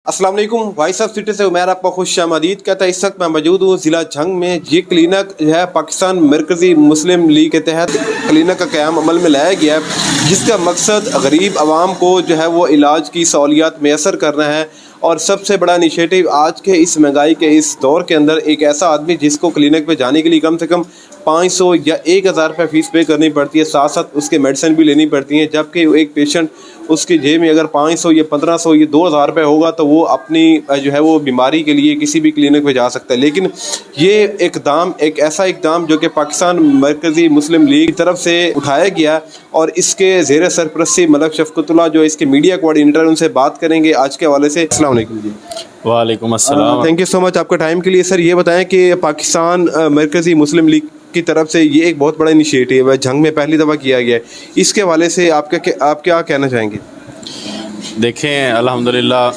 अस्सलाम वालेकुम, voice of city से उमैर आपका खुश आमदीद कहता है। इस वक्त मैं मौजूद हूँ ज़िला झंग में। ये क्लिनिक जो है पाकिस्तान मरकज़ी मुस्लिम लीग के तहत क्लिनिक का क़याम अमल में लाया गया है, जिसका मकसद गरीब आवाम को जो है वो इलाज की सहूलियात मैसर करना है। और सबसे बड़ा इनिशिएटिव आज के इस महंगाई के इस दौर के अंदर एक ऐसा आदमी जिसको क्लिनिक पे जाने के लिए कम से कम 500 या 1000 रुपये फ़ीस पे करनी पड़ती है, साथ साथ उसके मेडिसिन भी लेनी पड़ती हैं, जबकि एक पेशेंट उसकी जेब में अगर 500 या 1500 या 2000 रुपये होगा तो वो अपनी जो है वो बीमारी के लिए किसी भी क्लिनिक पे जा सकता है। लेकिन ये इकदाम एक ऐसा इकदाम जो कि पाकिस्तान मरकज़ी मुस्लिम लीग की तरफ से उठाया गया और इसके ज़ेर सरपरस्ती मलक शफ़क़तुल्लाह जो इसके मीडिया कोऑर्डिनेटर, उनसे बात करेंगे आज के हवाले से। अस्सलाम वालेकुम जी। वालेकुम अस्सलाम। थैंक यू सो मच आपका टाइम के लिए। सर ये बताएं कि पाकिस्तान मरकज़ी मुस्लिम लीग की तरफ से ये एक बहुत बड़ा इनिशिएटिव है, झंग में पहली दफ़ा किया गया है, इसके हवाले से आप क्या कहना चाहेंगे? देखें, अल्हम्दुलिल्लाह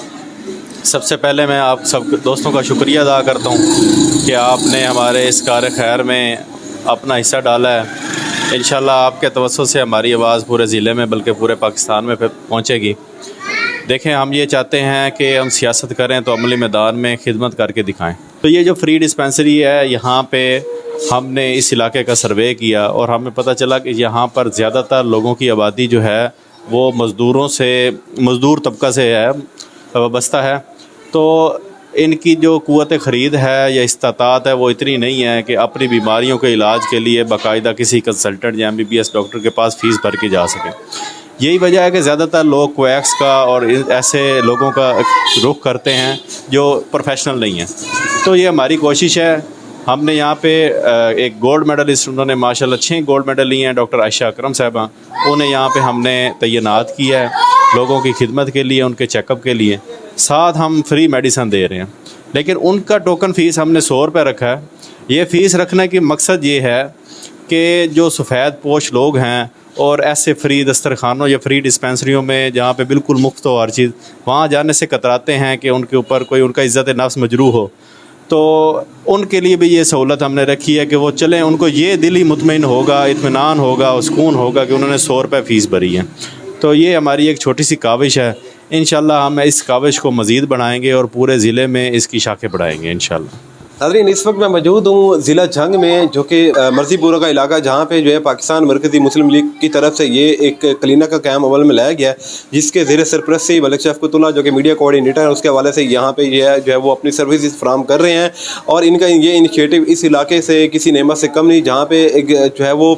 सबसे पहले मैं आप सब दोस्तों का शुक्रिया अदा करता हूँ कि आपने हमारे इस कार खैर में अपना हिस्सा डाला है। इंशाल्लाह आपके तवज्जो से हमारी आवाज़ पूरे ज़िले में बल्कि पूरे पाकिस्तान में पहुँचेगी। देखें, हम ये चाहते हैं कि हम सियासत करें तो अमली मैदान में खिदमत करके दिखाएं। तो ये जो फ्री डिस्पेंसरी है, यहाँ पे हमने इस इलाके का सर्वे किया और हमें पता चला कि यहाँ पर ज़्यादातर लोगों की आबादी जो है वो मज़दूर तबका से है, वाबस्ता है। तो इनकी जो क़ुव्वत ख़रीद है या इस्तात है वो इतनी नहीं है कि अपनी बीमारियों के इलाज के लिए बाकायदा किसी कंसल्टेंट या MBBS डॉक्टर के पास फ़ीस भर के जा सकें। यही वजह है कि ज़्यादातर लोग क्वैक्स का और ऐसे लोगों का रुख करते हैं जो प्रोफेशनल नहीं हैं। तो ये हमारी कोशिश है। हमने यहाँ पे एक गोल्ड मेडलिस्ट, उन्होंने माशाल्लाह 6 गोल्ड मेडल लिए हैं, डॉक्टर आयशा अकरम साहबा, उन्हें यहाँ पे हमने तैनात किया है लोगों की खिदमत के लिए, उनके चेकअप के लिए। साथ हम फ्री मेडिसन दे रहे हैं, लेकिन उनका टोकन फ़ीस हमने 100 रुपये रखा है। ये फ़ीस रखने की मकसद ये है कि जो सफ़ेद पोश लोग हैं और ऐसे फ्री दस्तरखानों या फ्री डिस्पेंसरियों में जहाँ पे बिल्कुल मुफ्त हो हर चीज़, वहाँ जाने से कतराते हैं कि उनके ऊपर कोई उनका इज़्ज़त नफ्स मजरूह हो। तो उनके लिए भी ये सहूलत हमने रखी है कि वो चलें, उनको ये दिल ही मुतमईन होगा, इत्मीनान होगा, सुकून होगा कि उन्होंने 100 रुपये फ़ीस भरी है। तो ये हमारी एक छोटी सी काविश है। इंशाल्लाह हम इस काविश को मज़ीद बढ़ाएंगे और पूरे ज़िले में इसकी शाखें बढ़ाएंगे इंशाल्लाह। नाज़रीन, इस वक्त मैं मौजूद हूँ ज़िला झंग में, जो कि मर्ज़ीपुरा का इलाका, जहाँ पे जो है पाकिस्तान मरकज़ी मुस्लिम लीग की तरफ से ये एक क्लिनिक का क़याम अमल में लाया गया है, जिसके ज़ेर सरपरस्ती मलक शफ़क़तुल्लाह जो कि मीडिया कोऑर्डिनेटर है, उसके हवाले से यहाँ पे ये जो है वो अपनी सर्विसेज फराहम कर रहे हैं। और इनका ये इनिशिएटिव इस इलाके से किसी नेमत से कम नहीं, जहाँ पे एक जो है वो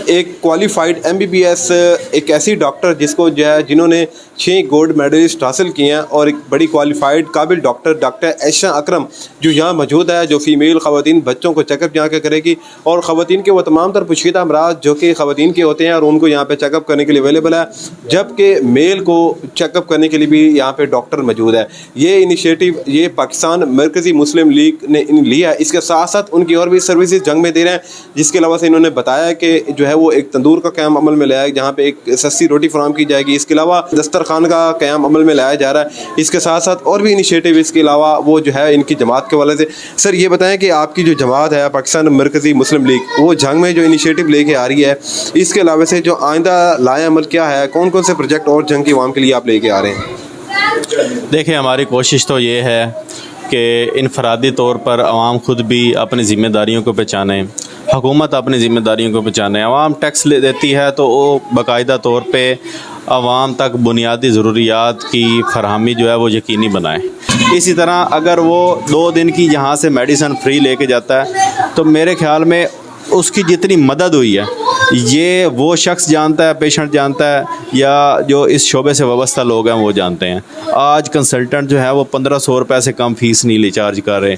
एक क्वालिफाइड MBBS एक ऐसी डॉक्टर जिसको जो है जिन्होंने 6 गोल्ड मेडलिस्ट हासिल किए हैं और एक बड़ी क्वालिफाइड काबिल डॉक्टर आयशा अकरम जो यहाँ मौजूद है, जो फ़ीमेल ख़वातीन बच्चों को चेकअप यहाँ के करेगी और ख़वातीन के वो तमाम तर पुशीदा अमराज जो कि ख़वातीन के होते हैं और उनको यहाँ पे चेकअप करने के लिए अवेलेबल है, जबकि मेल को चेकअप करने के लिए भी यहाँ पे डॉक्टर मौजूद है। ये इनिशिएटिव ये पाकिस्तान मरकज़ी मुस्लिम लीग ने लिया है। इसके साथ साथ उनकी और भी सर्विसेज झंग में दे रहे हैं, जिसके अलावा से इन्होंने बताया कि जो है वो एक तंदूर का क़याम अमल में लाया है, जहाँ पे एक सस्ती रोटी फराहम की जाएगी। इसके अलावा दस्तरखान का क़याम अमल में लाया जा रहा है। इसके साथ साथ और भी इनिशिएटिव इसके अलावा वो जो है इनकी जमात के वाले से। सर ये बताएं कि आपकी जो जमात है पाकिस्तान मरकज़ी मुस्लिम लीग, वो झंग में जो इनिशिएटिव लेके आ रही है, इसके अलावा से जो आइंदा लाए अमल क्या है, कौन कौन से प्रोजेक्ट और झंग की आवाम के लिए आप लेके आ रहे हैं? देखिए, हमारी कोशिश तो ये है कि इनफरादी तौर पर आवाम खुद भी अपनी ज़िम्मेदारियों को पहचाने, हुकूमत अपनी ज़िम्मेदारियों को पहचाने। आवाम टैक्स ले देती है तो वो बाकायदा तौर पे आवाम तक बुनियादी ज़रूरियात की फरहमी जो है वो यकीनी बनाए। इसी तरह अगर वो 2 दिन की यहाँ से मेडिसिन फ्री लेके जाता है तो मेरे ख़्याल में उसकी जितनी मदद हुई है ये वो शख्स जानता है, पेशेंट जानता है, या जो इस शोबे से वाबस्ता लोग हैं वो जानते हैं। आज कंसल्टेंट जो है वो 1500 रुपये से कम फ़ीस नहीं चार्ज कर रहे।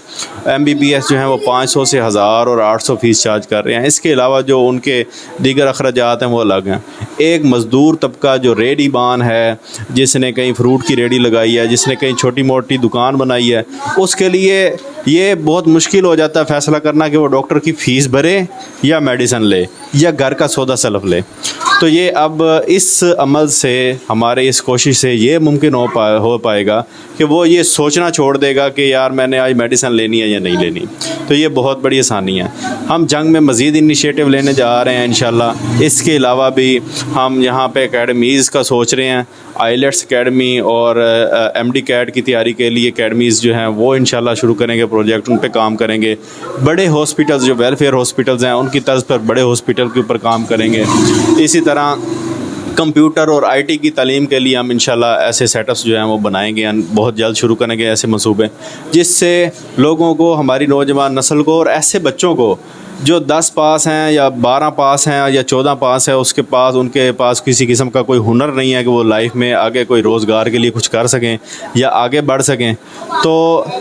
MBBS जो है वो 500 से 1000 और 800 फ़ीस चार्ज कर रहे हैं। इसके अलावा जो उनके दीगर अखराजात हैं वो अलग हैं। एक मज़दूर तबका जो रेडी बान है, जिसने कहीं फ्रूट की रेडी लगाई है, जिसने कहीं छोटी मोटी दुकान बनाई है, उसके लिए ये बहुत मुश्किल हो जाता है फ़ैसला करना कि वो डॉक्टर की फ़ीस भरे या मेडिसिन ले या घर का सौदा सलफ ले। तो ये अब इस अमल से, हमारे इस कोशिश से ये मुमकिन हो पाएगा कि वो ये सोचना छोड़ देगा कि यार मैंने आज मेडिसिन लेनी है या नहीं लेनी। तो ये बहुत बड़ी आसानी है। हम जंग में मज़ीद इनिशिएटिव लेने जा रहे हैं इंशाल्लाह। इसके अलावा भी हम यहाँ पे एकेडमीज़ का सोच रहे हैं, आईलेट्स एकेडमी और एमडी कैट की तैयारी के लिए एकेडमीज़ जो हैं वो इंशाल्लाह शुरू करेंगे प्रोजेक्ट, उन पे काम करेंगे। बड़े हॉस्पिटल्स जो वेलफेयर हॉस्पिटल्स हैं उनकी तर्ज पर बड़े हॉस्पिटल के ऊपर काम करेंगे। इसी तरह कंप्यूटर और आईटी की तालीम के लिए हम इंशाल्लाह ऐसे सेटअप्स जो हैं वो बनाएंगे, बहुत जल्द शुरू करेंगे ऐसे मंसूबे, जिससे लोगों को, हमारी नौजवान नस्ल को और ऐसे बच्चों को जो 10 पास हैं या 12 पास हैं या 14 पास है, उनके पास किसी किस्म का कोई हुनर नहीं है कि वो लाइफ में आगे कोई रोज़गार के लिए कुछ कर सकें या आगे बढ़ सकें। तो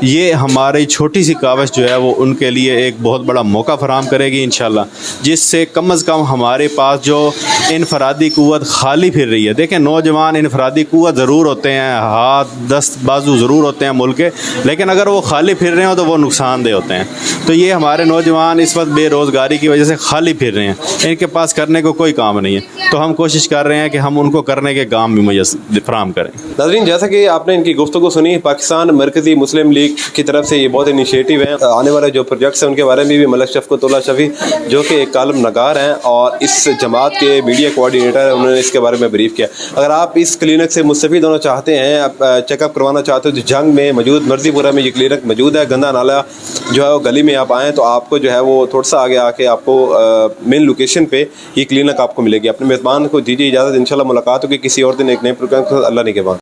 ये हमारी छोटी सी कावश जो है वो उनके लिए एक बहुत बड़ा मौका फराहम करेगी इंशाल्लाह, जिससे कम अज़ कम हमारे पास जो इनफरादी क़ुव्वत खाली फिर रही है। देखें, नौजवान इनफरादी क़ुव्वत ज़रूर होते हैं, हाथ दस्त बाजू ज़रूर होते हैं मुल्क के, लेकिन अगर वो खाली फिर रहे हो तो वो नुकसानदेह होते हैं। तो ये हमारे नौजवान इस वक्त बेरोज़गारी की वजह से खाली फिर रहे हैं, इनके पास करने को कोई काम नहीं है। तो हम कोशिश कर रहे हैं कि हम उनको करने के काम भी मुयस्सर फराहम करें। नाज़रीन, जैसा कि आपने इनकी गुफ्तगू सुनी, पाकिस्तान मरकज़ी मुस्लिम लीग की तरफ से ये बहुत इनिशिएटिव है। आने वाले जो प्रोजेक्ट्स हैं उनके बारे में भी मलक शफ़क़तुल्लाह शफ़ी, जो कि एक कालम नगार हैं और इस जमात के मीडिया कोऑर्डिनेटर हैं, उन्होंने इसके बारे में ब्रीफ किया। अगर आप इस क्लिनिक से मुस्तफ़ीद होना चाहते हैं, आप चेकअप करवाना चाहते हो, तो जंग में मौजूद मर्ज़ीपुरा में ये क्लिनिक मौजूद है। गंदा नाला जो है वो गली में आप आएँ तो आपको जो है वो थोड़ा सा आगे आके आपको मेन लोकेशन पे ये क्लिनिक आपको मिलेगी। अपने मेज़बान को दीजिए इजाज़त, इंशाल्लाह मुलाकात होगी किसी और दिन एक नए प्रोग्राम के साथ। अल्लाह निगहबान।